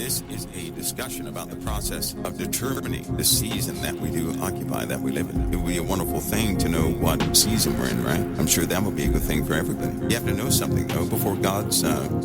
This is a discussion about the process of determining the season that we do occupy, that we live in. It would be a wonderful thing to know what season we're in, right? I'm sure that would be a good thing for everybody. You have to know something, though, before God's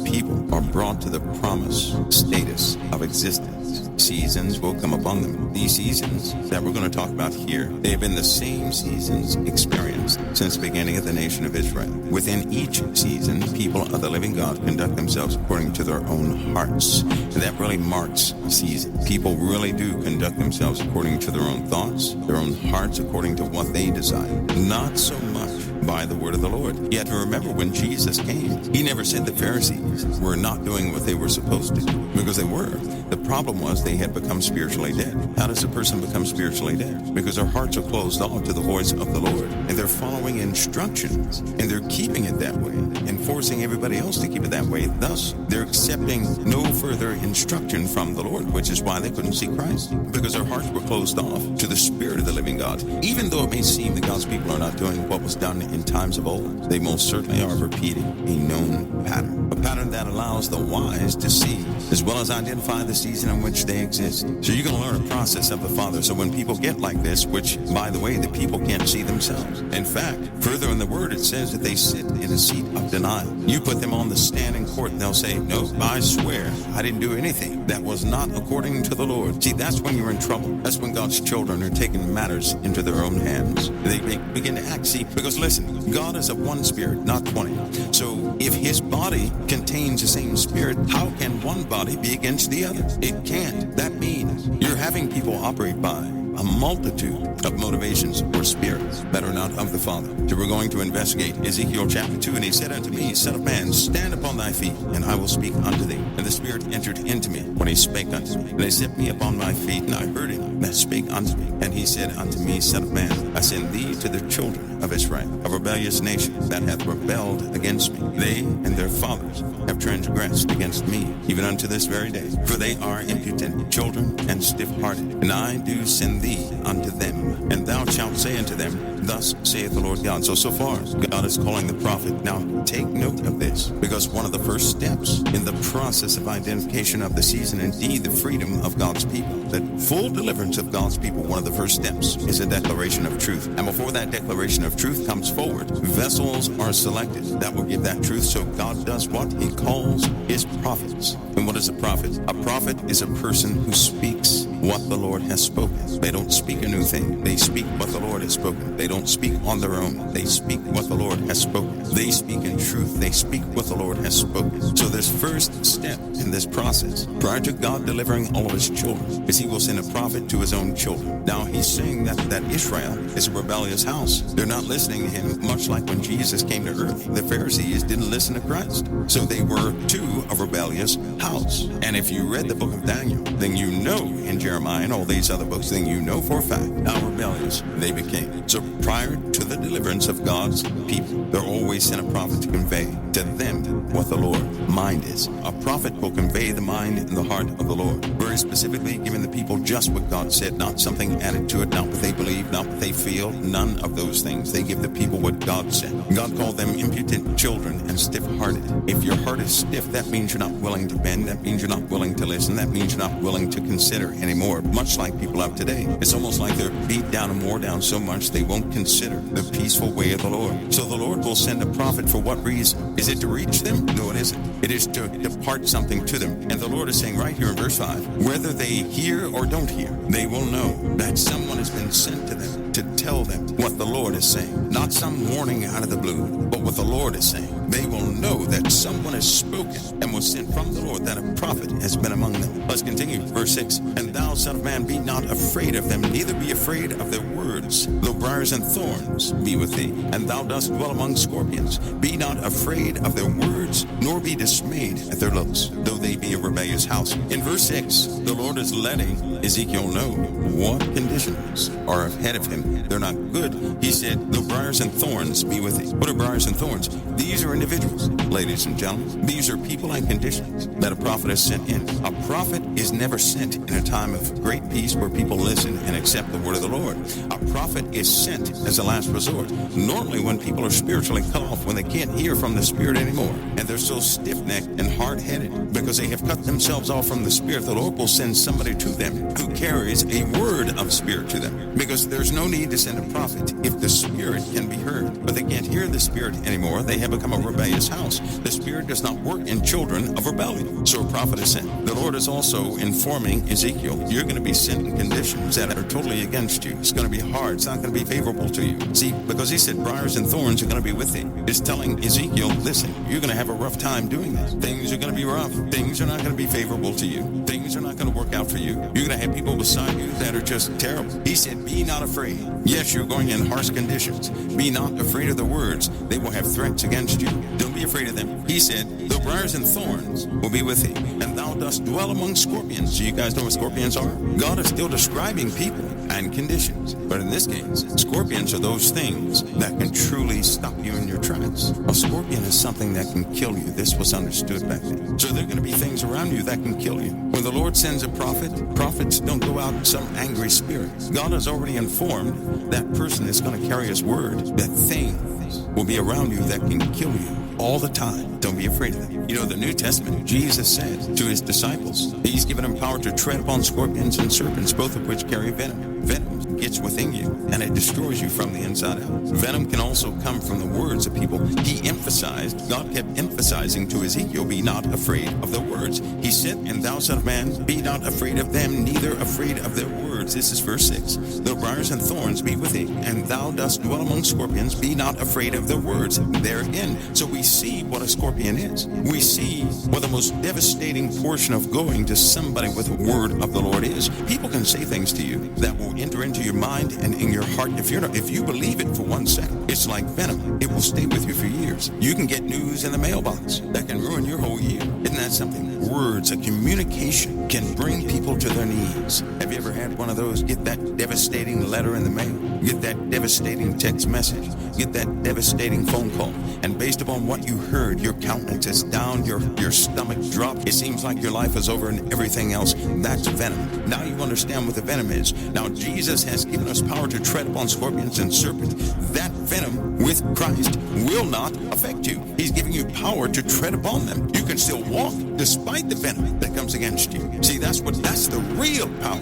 people are brought to the promised status of existence. Seasons will come upon them. These seasons that we're going to talk about here, they have been the same seasons experienced since the beginning of the nation of Israel. Within each season, people of the living God conduct themselves according to their own hearts. And that really marks a season. People really do conduct themselves according to their own thoughts, their own hearts, according to what they desire. Not so much by the word of the Lord. You have to remember, when Jesus came, he never said the Pharisees were not doing what they were supposed to do, because they were. The problem was they had become spiritually dead. How does a person become spiritually dead? Because their hearts are closed off to the voice of the Lord, and they're following instructions, and they're keeping it that way, and forcing everybody else to keep it that way. Thus, they're accepting no further instruction from the Lord, which is why they couldn't see Christ, because their hearts were closed off to the Spirit of the living God. Even though it may seem that God's people are not doing what was done in times of old, they most certainly are repeating a known pattern. A pattern that allows the wise to see, as well as identify the season in which they exist. So you're going to learn a process of the Father. So when people get like this, which, by the way, the people can't see themselves. In fact, further in the Word, it says that they sit in a seat of denial. You put them on the stand in court, and they'll say, no, I swear I didn't do anything that was not according to the Lord. See, that's when you're in trouble. That's when God's children are taking matters into their own hands. They begin to act. See, because listen, God is of one spirit, not 20. So if his body contains the same spirit, how can one body be against the other? It can't. That means you're having people operate by a multitude of motivations or spirits that are not of the Father. So we're going to investigate Ezekiel chapter 2. And he said unto me, Son of man, stand upon thy feet, and I will speak unto thee. And the Spirit entered into me when he spake unto me. And they set me upon my feet, and I heard him that spake unto me. And he said unto me, Son of man, I send thee to the children of Israel, a rebellious nation that hath rebelled against me. They and their fathers have transgressed against me, even unto this very day. For they are impudent children and stiff-hearted. And I do send thee unto them, and thou shalt say unto them, Thus saith the Lord God. So far, God is calling the prophet. Now, take note of this, because one of the first steps in the process of identification of the season, indeed the freedom of God's people, that full deliverance of God's people, one of the first steps is a declaration of truth. And before that declaration of truth comes forward, vessels are selected that will give that truth. So God does what? He calls his prophets. And what is a prophet? A prophet is a person who speaks what the Lord has spoken. They don't speak a new thing. They speak what the Lord has spoken. They don't speak on their own. They speak what the Lord has spoken. They speak in truth. They speak what the Lord has spoken. So this first step in this process, prior to God delivering all of his children, is he will send a prophet to his own children. Now he's saying that Israel is a rebellious house. They're not listening to him, much like when Jesus came to earth. The Pharisees didn't listen to Christ. So they were too a rebellious house. And if you read the book of Daniel, then you know in Jeremiah and all these other books, then you know for a fact how rebellious they became. So prior to the deliverance of God's people, they're always sent a prophet to convey to them what the Lord's mind is. A prophet will convey the mind and the heart of the Lord, very specifically giving the people just what God said, not something added to it, not what they believe, not what they feel, none of those things. They give the people what God said. God called them impudent children and stiff-hearted. If your heart is stiff, that means you're not willing to bend. That means you're not willing to listen. That means you're not willing to consider anymore, much like people of today. It's almost like they're beat down and wore down so much they won't consider the peaceful way of the Lord. So the Lord will send a prophet for what reason? Is it to reach them? No, it isn't. It is to depart something to them. And the Lord is saying right here in verse 5, whether they hear or don't hear, they will know that someone has been sent to them to tell them what the Lord is saying. Not some warning out of the blue, but what the Lord is saying. They will know that someone has spoken and was sent from the Lord, that a prophet has been among them. Let's continue. Verse 6, And thou, son of man, be not afraid of them, neither be afraid of their words, though briars and thorns be with thee. And thou dost dwell among scorpions. Be not afraid of their words, nor be dismayed at their looks, though they be a rebellious house. In verse 6, the Lord is letting Ezekiel know what conditions are ahead of him. They're not good. He said, though briars and thorns be with thee. What are briars and thorns? These are individuals, ladies and gentlemen. These are people and conditions that a prophet is sent in. A prophet is never sent in a time of great peace where people listen and accept the word of the Lord. A prophet is sent as a last resort. Normally when people are spiritually cut off, when they can't hear from the Spirit anymore, and they're so stiff stiff-necked and hard-headed, because they have cut themselves off from the Spirit, the Lord will send somebody to them who carries a word of Spirit to them. Because there's no need to send a prophet if the Spirit can be heard. But they can't hear the Spirit anymore. They have become a rebellious house. The Spirit does not work in children of rebellion. So a prophet is sent. The Lord is also informing Ezekiel, you're going to be sent in conditions that are totally against you. It's going to be hard. It's not going to be favorable to you. See, because he said briars and thorns are going to be with thee. It's telling Ezekiel, listen, you're going to have a rough time doing this. Things are going to be rough. Things are not going to be favorable to you. Things are not going to work out for you. You're going to have people beside you that are just terrible. He said, be not afraid. Yes, you're going in harsh conditions. Be not afraid of the words. They will have threats against you. Don't be afraid of them. He said, the briars and thorns will be with thee, and thou dost dwell among scorpions. Do you guys know what scorpions are? God is still describing people and conditions. But in this case, scorpions are those things that can truly stop you in your tracks. A scorpion is something that can kill you. This was understood back then. So there are going to be things around you that can kill you. When the Lord sends a prophet, prophets don't go out in some angry spirit. God has already informed that person is going to carry his word, that things will be around you that can kill you all the time. Don't be afraid of them. You know, the New Testament, Jesus said to his disciples, he's given them power to tread upon scorpions and serpents, both of which carry venom. Venom gets within you, and it destroys you from the inside out. Venom can also come from the words of people. He emphasized, God kept emphasizing to Ezekiel, be not afraid of their words. He said, and thou son of man, be not afraid of them, neither afraid of their words. This is verse 6. Though briars and thorns be with thee, and thou dost dwell among scorpions, be not afraid of their words therein. So we see what a scorpion is. We see what the most devastating portion of going to somebody with a word of the Lord is. People can say things to you that will enter into your mind and in your heart. If you believe it for 1 second, it's like venom. It will stay with you for years. You can get news in the mailbox that can ruin your whole year. Isn't that something? Words, a communication can bring people to their knees. Have you ever had one of those? Get that devastating letter in the mail. Get that devastating text message. Get that devastating phone call. And based upon what you heard, your countenance is down, your stomach dropped. It seems like your life is over and everything else. That's venom. Now you understand what the venom is. Now Jesus has given us power to tread upon scorpions and serpents. That venom with Christ will not affect you. He's giving you power to tread upon them. You can still walk despite the venom that comes against you. See, that's the real power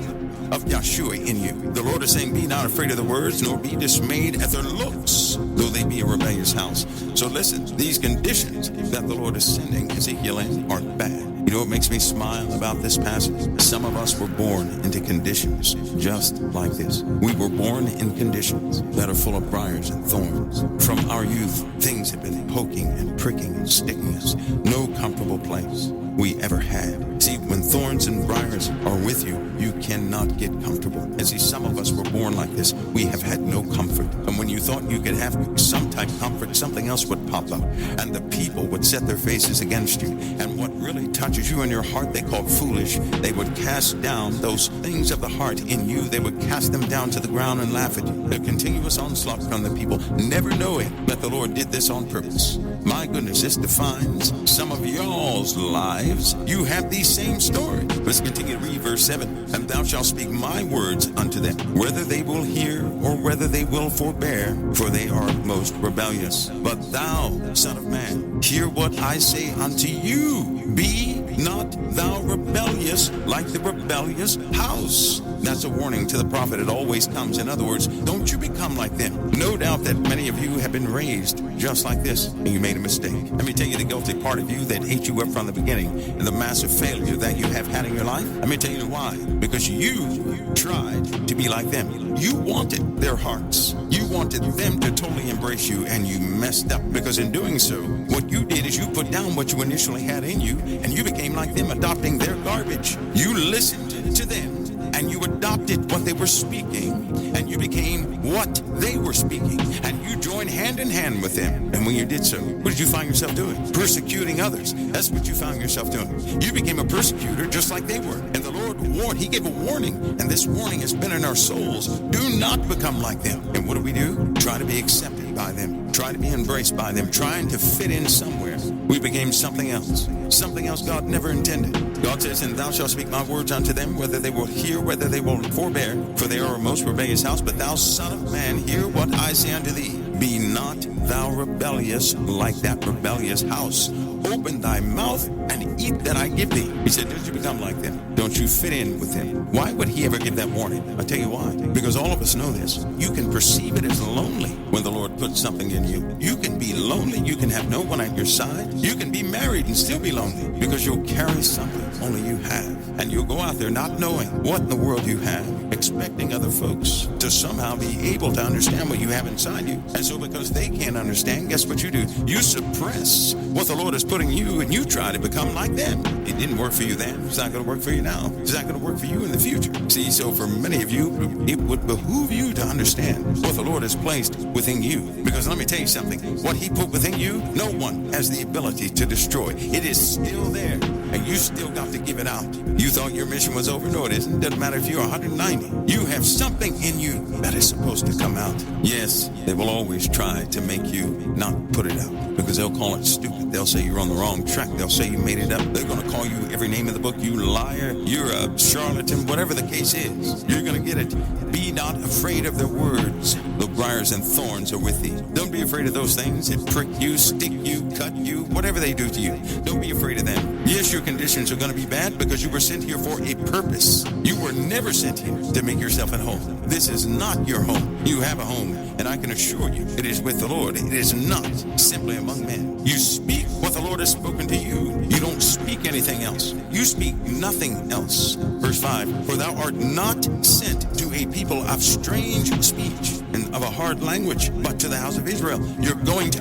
of Yahshua in you. The Lord is saying, be not afraid of the words, nor be dismayed at their looks, though they be a rebellious house. So listen, these conditions that the Lord is sending Ezekiel in aren't bad. You know what makes me smile about this passage? Some of us were born into conditions just like this. We were born in conditions that are full of briars and thorns. From our youth, things have been poking and pricking and sticking us. No comfortable place we ever had. See, when thorns and briars are with you, you cannot get comfortable. And see, some of us were born like this. We have had no comfort. And when you thought you could have some type of comfort, something else would pop up. And the people would set their faces against you. And what really touches you in your heart, they call foolish. They would cast down those things of the heart in you. They would cast them down to the ground and laugh at you. A continuous onslaught from the people, never knowing that the Lord did this on purpose. My goodness, this defines some of y'all's lives. You have these same story. Let's continue to read verse 7. And thou shalt speak my words unto them, whether they will hear or whether they will forbear, for they are most rebellious. But thou, son of man, hear what I say unto you. Be not thou rebellious like the rebellious house. That's a warning to the prophet. It always comes. In other words, don't you become like them. No doubt that many of you have been raised just like this, and you made a mistake. Let me tell you the guilty part of you that ate you up from the beginning and the massive failure that you have had in your life. Let me tell you why. Because you tried to be like them. You wanted their hearts. You wanted them to totally embrace you, and you messed up. Because in doing so, what you did is you put down what you initially had in you, and you became like them, adopting their garbage. You listened to them, and you adopted what they were speaking, and you became what they were speaking, and you joined hand in hand with them. And when you did so, what did you find yourself doing? Persecuting others. That's what you found yourself doing. You became a persecutor just like they were. And the Lord warned. He gave a warning, and this warning has been in our souls. Do not become like them. And what do? Try to be accepted by them. Try to be embraced by them. Trying to fit in somewhere. We became something else. Something else God never intended. God says, and thou shalt speak my words unto them, whether they will hear, whether they will forbear, for they are a most rebellious house. But thou, son of man, hear what I say unto thee. Be not thou rebellious like that rebellious house. Open thy mouth and eat that I give thee. He said, don't you become like them. Don't you fit in with them. Why would he ever give that warning? I'll tell you why. Because all of us know this. You can perceive it as lonely when the Lord puts something in you. You can be lonely. You can have no one at your side. You can be married and still be lonely because you'll carry something only you have. And you'll go out there not knowing what in the world you have, expecting other folks to somehow be able to understand what you have inside you. And so because they can't understand, guess what you do? You suppress what the Lord is putting you, and you try to become like them. It didn't work for you then. It's not going to work for you now. It's not going to work for you in the future. See, so for many of you, it would behoove you to understand what the Lord has placed within you. Because let me tell you something. What he put within you, no one has the ability to destroy. It is still there, and you still got to give it out. You thought your mission was over? No, it isn't. Doesn't matter if you're 190. You have something in you that is supposed to come out. Yes, they will always try to make you not put it out because they'll call it stupid. They'll say you're on the wrong track. They'll say you made it up. They're going to call you every name in the book. You liar. You're a charlatan. Whatever the case is, you're going to get it. Be not afraid of their words. The briars and thorns are with thee. Don't be afraid of those things that prick you, stick you, cut you, whatever they do to you. Don't be afraid of them. Yes, your conditions are going to be bad because you were sent here for a purpose. You were never sent here to make yourself at home. This is not your home. You have a home, and I can assure you it is with the Lord. It is not simply among men. You speak what the Lord has spoken to you. You don't speak anything else. You speak nothing else. Verse 5, for thou art not sent to a people of strange speech and of a hard language, but to the house of Israel.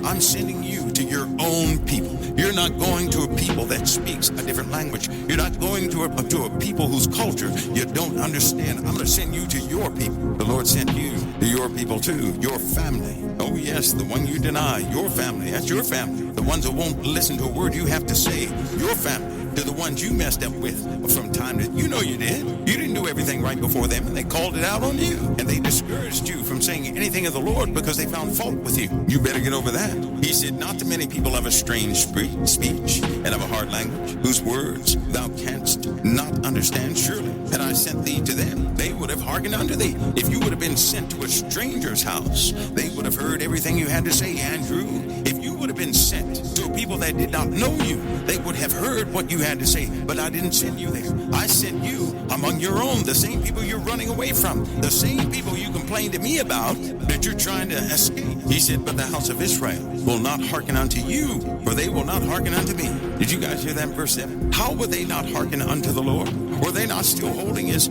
I'm sending you to your own people. You're not going to a people that speaks a different language. You're not going to a people whose culture you don't understand. I'm going to send you to your people. The Lord sent you to your people too, your family. Oh yes, the one you deny, your family. That's your family. The ones who won't listen to a word you have to say, your family. To the ones you messed up with from time to, you know you did. You didn't do everything right before them, and they called it out on you. And they discouraged you from saying anything of the Lord because they found fault with you. You better get over that. He said, not to many people have a strange speech and of a hard language, whose words thou canst not understand. Surely, had I sent thee to them, they would have hearkened unto thee. If you would have been sent to a stranger's house, they would have heard everything you had to say, Andrew. If you would have been sent to a people that did not know you, they would have heard what you had to say. But I didn't send you there. I sent you among your own, the same people you're running away from, the same people you complained to me about that you're trying to escape. He said, but the house of Israel will not hearken unto you, for they will not hearken unto me. Did you guys hear that in verse 7? How would they not hearken unto the Lord? Were they not still holding his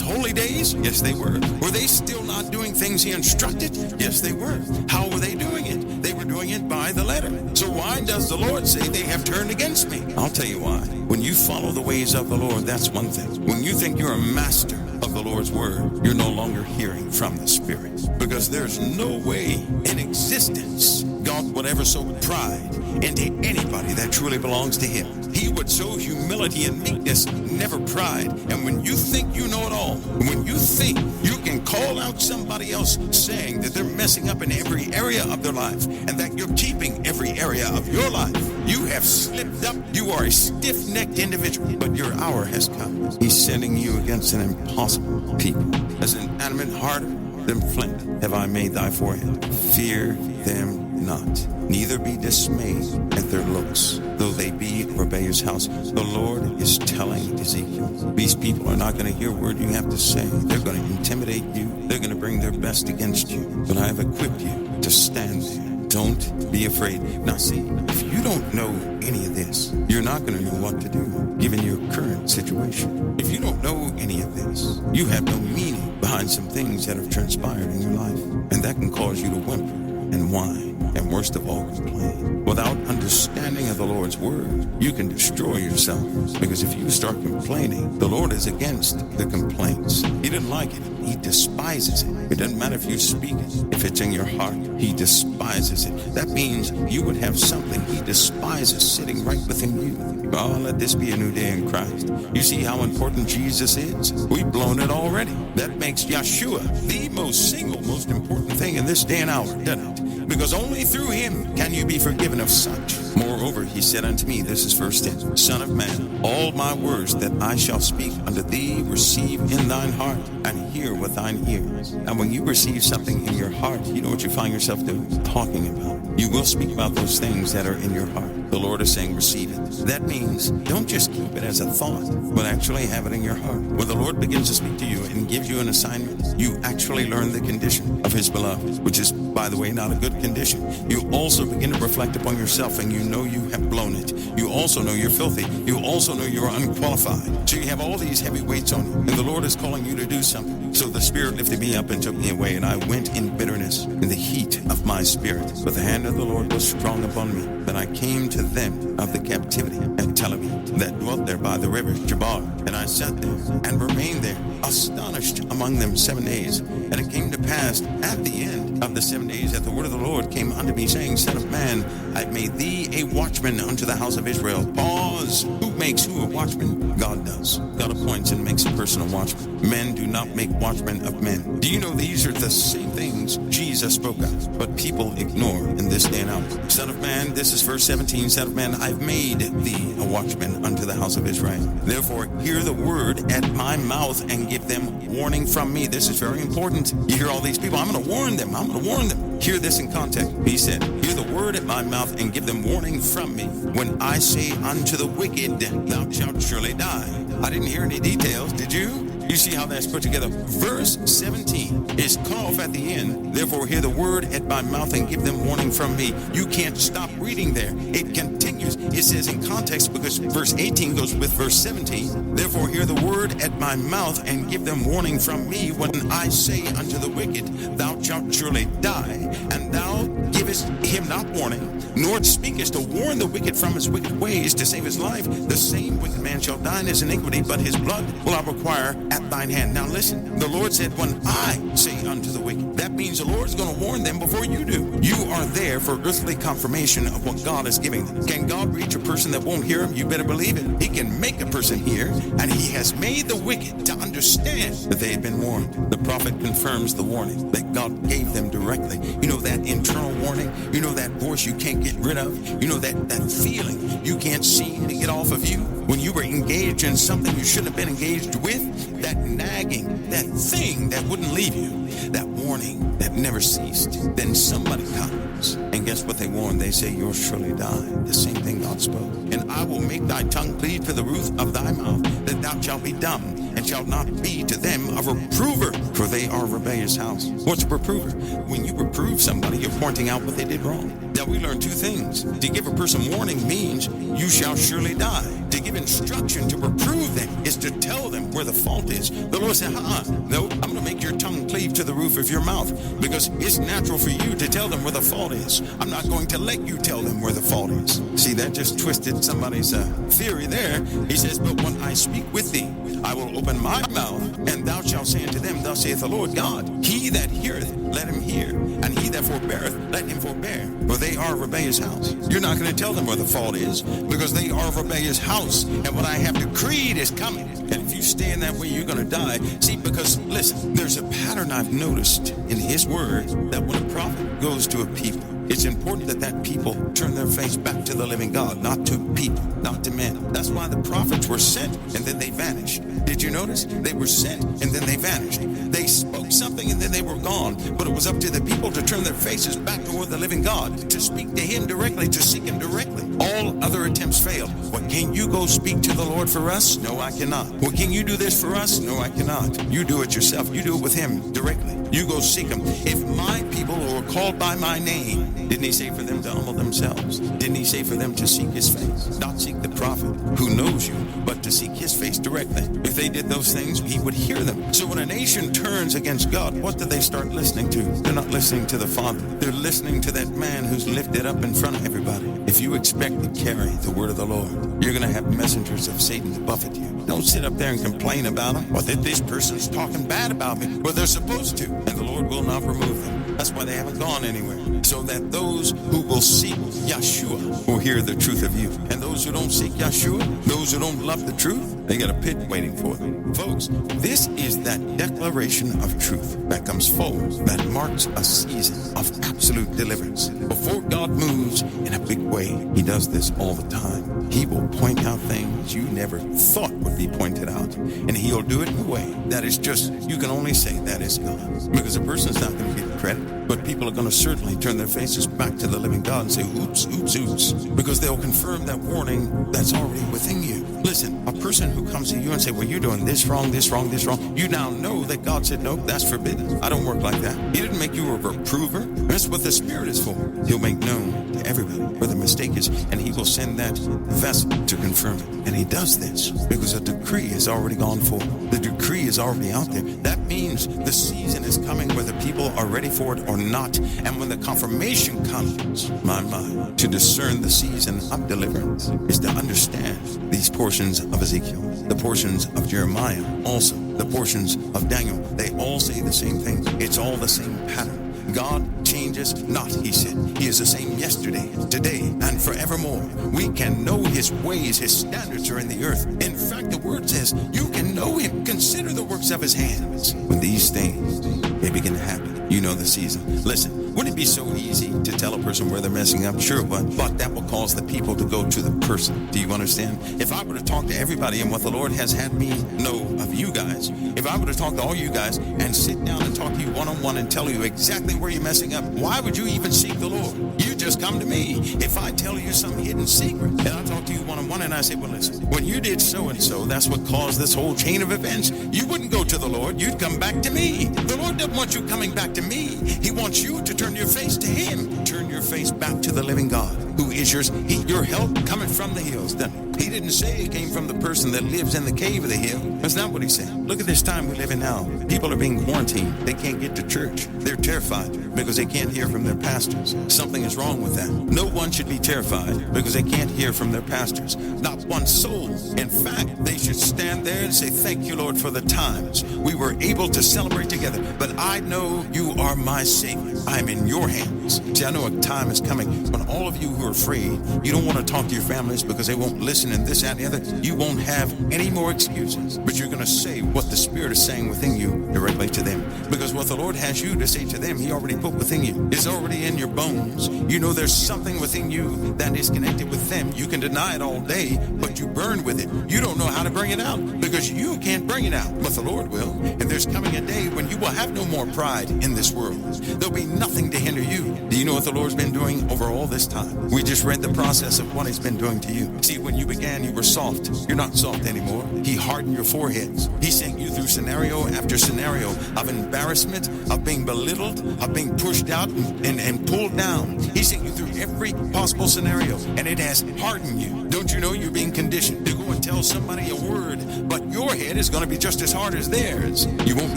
holy days? Yes, they were. Were they still not doing things he instructed? Yes, they were. How were they doing it? They were doing it by the letter. So why does the Lord say they have turned against me? I'll tell you why. When you follow the ways of the Lord, that's one thing. When you think you're a master of the Lord's word, you're no longer hearing from the Spirit. Because there's no way in existence God would ever sow pride into anybody that truly belongs to him. He would sow humility and meekness, never pride. And when you think you know it all, when you think you can call out somebody else saying that they're messing up in every area of their life and that you're keeping every area of your life, you have slipped up. You are a stiff-necked individual, but your hour has come. He's sending you against an impossible people. As an adamant harder than flint have I made thy forehead. Fear them not, neither be dismayed at their looks, though they be a rebellious house. The Lord is telling Ezekiel, these people are not going to hear a word you have to say. They're going to intimidate you. They're going to bring their best against you. But I have equipped you to stand there. Don't be afraid. Now see, if you don't know any of this, you're not going to know what to do, given your current situation. If you don't know any of this, you have no meaning behind some things that have transpired in your life. And that can cause you to whimper and whine, and worst of all, complain. Without understanding of the Lord's word, you can destroy yourself. Because if you start complaining, the Lord is against the complaints. He doesn't like it. He despises it. It doesn't matter if you speak it. If it's in your heart, he despises it. That means you would have something he despises sitting right within you. Oh, let this be a new day in Christ. You see how important Jesus is? We've blown it already. That makes Yeshua the most important thing in this day and hour, doesn't it? Because only through him can you be forgiven of such. Moreover, he said unto me, this is verse 10, Son of man, all my words that I shall speak unto thee receive in thine heart, and hear with thine ears. And when you receive something in your heart, you know what you find yourself doing? Talking about it. You will speak about those things that are in your heart. The Lord is saying, receive it. That means don't just keep it as a thought, but actually have it in your heart. When the Lord begins to speak to you and gives you an assignment, you actually learn the condition of his beloved, which is, by the way, not a good condition. You also begin to reflect upon yourself, and you know you have blown it. You also know you're filthy. You also know you're unqualified. So you have all these heavy weights on you, and the Lord is calling you to do something. So the Spirit lifted me up and took me away, and I went in bitterness, in the heat of my spirit. But the hand of the Lord was strong upon me, that I came to them of the captivity at Tel Aviv, that dwelt there by the river Jabar. And I sat there and remained there, astonished among them 7 days. And it came to pass at the end of the 7 days that the word of the Lord came unto me, saying, Son of man, I've made thee a watchman unto the house of Israel. Pause. Who makes who a watchman? God does. God appoints and makes a person a watchman. Men do not make watchmen of men. Do you know these are the same things Jesus spoke of, but people ignore in this day and hour? Son of man, this is verse 17, Son of man, I've made thee a watchman unto the house of Israel. Therefore, hear the word at my mouth and give them warning from me. This is very important. You hear all these people, I'm going to warn them. I'm going to warn them. Hear this in context. He said, hear the word at my mouth and give them warning from me. When I say unto the wicked, thou shalt surely die. I didn't hear any details, did you? You see how that's put together. Verse 17 is cut off at the end. Therefore, hear the word at my mouth and give them warning from me. You can't stop reading there. It continues. It says in context because verse 18 goes with verse 17. Therefore, hear the word at my mouth and give them warning from me. When I say unto the wicked, thou shalt surely die, and thou givest him not warning, nor speakest to warn the wicked from his wicked ways to save his life, the same wicked man shall die in his iniquity, but his blood will I require at thine hand. Now listen, the Lord said, when I say unto the wicked, that means the Lord's going to warn them before you do. You are there for earthly confirmation of what God is giving them. Can God reach a person that won't hear him? You better believe it. He can make a person hear, and he has made the wicked to understand that they had been warned. The prophet confirms the warning that God gave them directly. You know that internal warning? You know that voice you can't get rid of? You know that feeling you can't seem to get off of you? When you were engaged in something you shouldn't have been engaged with? That nagging, that thing that wouldn't leave you, that warning that never ceased. Then somebody comes, and guess what they warn? They say, you'll surely die. The same thing God spoke. And I will make thy tongue cleave to the roof of thy mouth, that thou shalt be dumb, and shalt not be to them a reprover, for they are a rebellious house. What's a reprover? When you reprove somebody, you're pointing out what they did wrong. Now we learn two things. To give a person warning means you shall surely die. To give instruction, to reprove them, is to tell them where the fault is. The Lord said, no, I'm going to make your tongue cleave to the roof of your mouth, because it's natural for you to tell them where the fault is. I'm not going to let you tell them where the fault is. See, that just twisted somebody's theory there. He says, but when I speak with thee, I will open my mouth, and thou shalt say unto them, thus saith the Lord God, he that heareth, let him hear, and he that forbeareth, let him forbear, for they are a rebellious house. You're not going to tell them where the fault is, because they are a rebellious house, and what I have decreed is coming. And if you stay in that way, you're going to die. See, because, listen, there's a pattern I've noticed in his word, that when a prophet goes to a people, it's important that that people turn their face back to the living God, not to people, not to men. That's why the prophets were sent, and then they vanished. Did you notice? They were sent, and then they vanished. They spoke something, and then they were gone. But it was up to the people to turn their faces back toward the living God, to speak to him directly, to seek him directly. All other attempts failed. Well, can you go speak to the Lord for us? No, I cannot. Well, can you do this for us? No, I cannot. You do it yourself. You do it with him directly. You go seek him. If my people who are called by my name, didn't he say for them to humble themselves? Didn't he say for them to seek his face? Not seek the prophet who knows you, but to seek his face directly. If they did those things, he would hear them. So when a nation turns against God, what do they start listening to? They're not listening to the Father. They're listening to that man who's lifted up in front of everybody. If you expect to carry the word of the Lord, you're going to have messengers of Satan to buffet you. Don't sit up there and complain about them. Well, this person's talking bad about me. Well, they're supposed to, and the Lord will not remove them. That's why they haven't gone anywhere. So that those who will seek Yeshua will hear the truth of you. And those who don't seek Yeshua, those who don't love the truth, they got a pit waiting for them. Folks, this is that declaration declaration of truth that comes forward that marks a season of absolute deliverance. Before God moves in a big way, he does this all the time. He will point out things you never thought would be pointed out, and he'll do it in a way that is just, you can only say that is God. Because a person's not going to get credit, but people are going to certainly turn their faces back to the living God and say, oops, oops, oops, because they'll confirm that warning that's already within you. Listen, a person who comes to you and say, well, you're doing this wrong, this wrong, this wrong, you now know that God said, no, that's forbidden. I don't work like that. He didn't make you a reprover. That's what the Spirit is for. He'll make known to everybody where the mistake is, and he will send that vessel to confirm it. And he does this because a decree has already gone forth. The decree is already out there. That means the season is coming whether people are ready for it or not. And when the confirmation comes, my mind, to discern the season of deliverance is to understand these portions of Ezekiel, the portions of Jeremiah, also the portions of Daniel. They all say the same thing. It's all the same pattern. God changes not, he said. He is the same yesterday, today, and forevermore. We can know his ways. His standards are in the earth. In fact, the word says, you can know him. Consider the works of his hands. When these things, they begin to happen, you know the season. Listen, wouldn't it be so easy to tell a person where they're messing up? Sure, but that will cause the people to go to the person. Do you understand? If I were to talk to everybody and what the Lord has had me know of you guys, if I were to talk to all you guys and sit down and talk to you one-on-one and tell you exactly where you're messing up, why would you even seek the Lord? You just come to me. If I tell you some hidden secret and I talk to you one-on-one and I say, well, listen, when you did so-and-so, that's what caused this whole chain of events. You wouldn't go to the Lord. You'd come back to me. The Lord doesn't want you coming back to me. He wants you to turn your face to him. Turn your face back to the living God, who is yours. Your help coming from the hills, doesn't it? He didn't say it came from the person that lives in the cave of the hill. That's not what he said. Look at this time we live in now. People are being quarantined. They can't get to church. They're terrified because they can't hear from their pastors. Something is wrong with that. No one should be terrified because they can't hear from their pastors. Not one soul. In fact, they should stand there and say, thank you, Lord, for the times we were able to celebrate together. But I know you are my Savior. I'm in your hands. See, I know a time is coming when all of you who are afraid, you don't want to talk to your families because they won't listen and this, that, and the other. You won't have any more excuses, but you're going to say what the Spirit is saying within you directly to them. Because what the Lord has you to say to them, he already put within you. It's already in your bones. You know there's something within you that is connected with them. You can deny it all day, but you burn with it. You don't know how to bring it out because you can't bring it out, but the Lord will. And there's coming a day when you will have no more pride in this world. There'll be nothing to hinder you. Do you know what the Lord's been doing over all this time? We just read the process of what he's been doing to you. See, when you began, you were soft. You're not soft anymore. He hardened your foreheads. He sent you through scenario after scenario of embarrassment, of being belittled, of being pushed out and pulled down. He sent you through every possible scenario, and it has hardened you. Don't you know you're being conditioned to go and tell somebody a word, but your head is going to be just as hard as theirs. You won't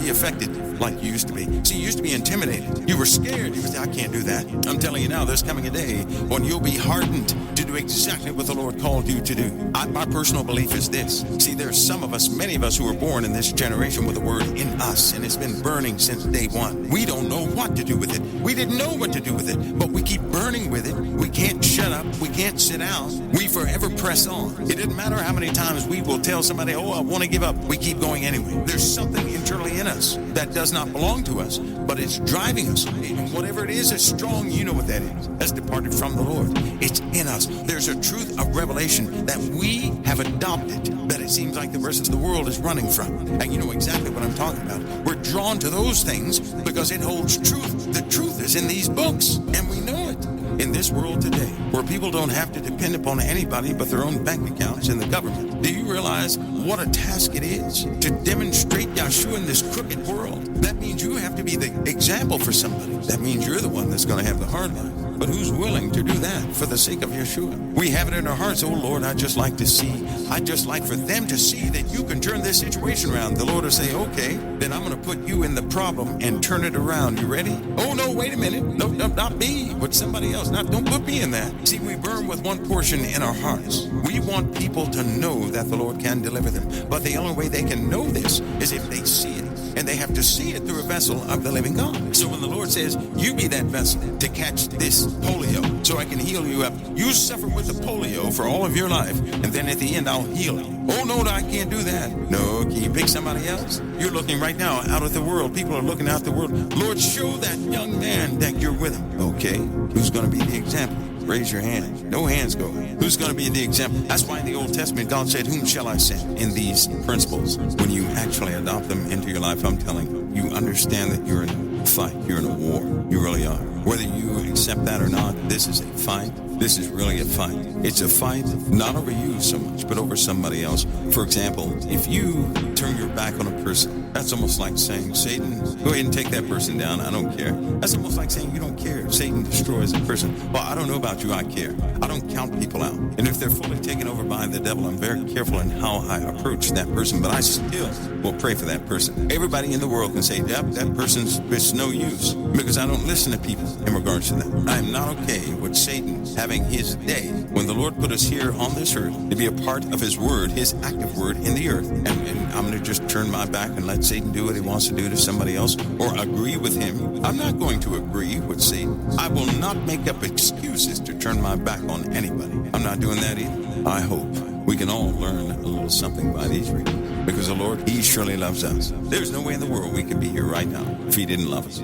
be affected like you used to be. See, you used to be intimidated. You were scared. You would say, I can't do that. I'm telling you now, there's coming a day when you'll be hardened to do exactly what the Lord called you to do. My personal belief is this. See, there's some of us, many of us who were born in this generation with the word in us, and it's been burning since day one. We don't know what to do with it. We didn't know what to do with it, but we keep burning with it. We can't shut up. We can't sit down. We forever press on. It doesn't matter how many times we will tell somebody, oh, I want to give up. We keep going anyway. There's something internally in us that does not belong to us, but it's driving us. And whatever it is strong, you know what that is. That's departed from the Lord. It's in us. There's a truth of revelation that we have adopted that it seems like the rest of the world is running from. And you know exactly what I'm talking about. We're drawn to those things because it holds truth. The truth is in these books, and we know it. In this world today, where people don't have to depend upon anybody but their own bank accounts and the government, do you realize what a task it is to demonstrate Yahshua in this crooked world? That means you have to be the example for somebody. That means you're the one that's going to have the hard life. But who's willing to do that for the sake of Yeshua? We have it in our hearts. Oh, Lord, I'd just like for them to see that you can turn this situation around. The Lord will say, okay, then I'm going to put you in the problem and turn it around. You ready? Oh, no, wait a minute. No, not me, but somebody else. Don't put me in that. See, we burn with one portion in our hearts. We want people to know that the Lord can deliver them. But the only way they can know this is if they see it. And they have to see it through a vessel of the living God. So when the Lord says, you be that vessel to catch this polio so I can heal you up. You suffer with the polio for all of your life, and then at the end I'll heal you. Oh, no, I can't do that. No, can you pick somebody else? You're looking right now out at the world. People are looking out at the world. Lord, show that young man that you're with him. Okay, who's going to be the example? Raise your hand. No hands go. Who's going to be the example? That's why in the Old Testament, God said, whom shall I send? In these principles, when you actually adopt them into your life, I'm telling you, you understand that you're in a fight. You're in a war. You really are. Whether you accept that or not, this is a fight. This is really a fight. It's a fight not over you so much, but over somebody else. For example, if you turn your back on a person, that's almost like saying, Satan, go ahead and take that person down. I don't care. That's almost like saying you don't care. Satan destroys a person. Well, I don't know about you. I care. I don't count people out. And if they're fully taken over by the devil, I'm very careful in how I approach that person, but I still will pray for that person. Everybody in the world can say, yep, that person's it's no use, because I don't listen to people in regards to that. I am not okay with Satan having his day when the Lord put us here on this earth to be a part of his word, his active word in the earth. And I'm going to just turn my back and let Satan do what he wants to do to somebody else or agree with him. I'm not going to agree with Satan. I will not make up excuses to turn my back on anybody. I'm not doing that either. I hope we can all learn a little something by these readings, because the Lord, he surely loves us. There's no way in the world we could be here right now if he didn't love us.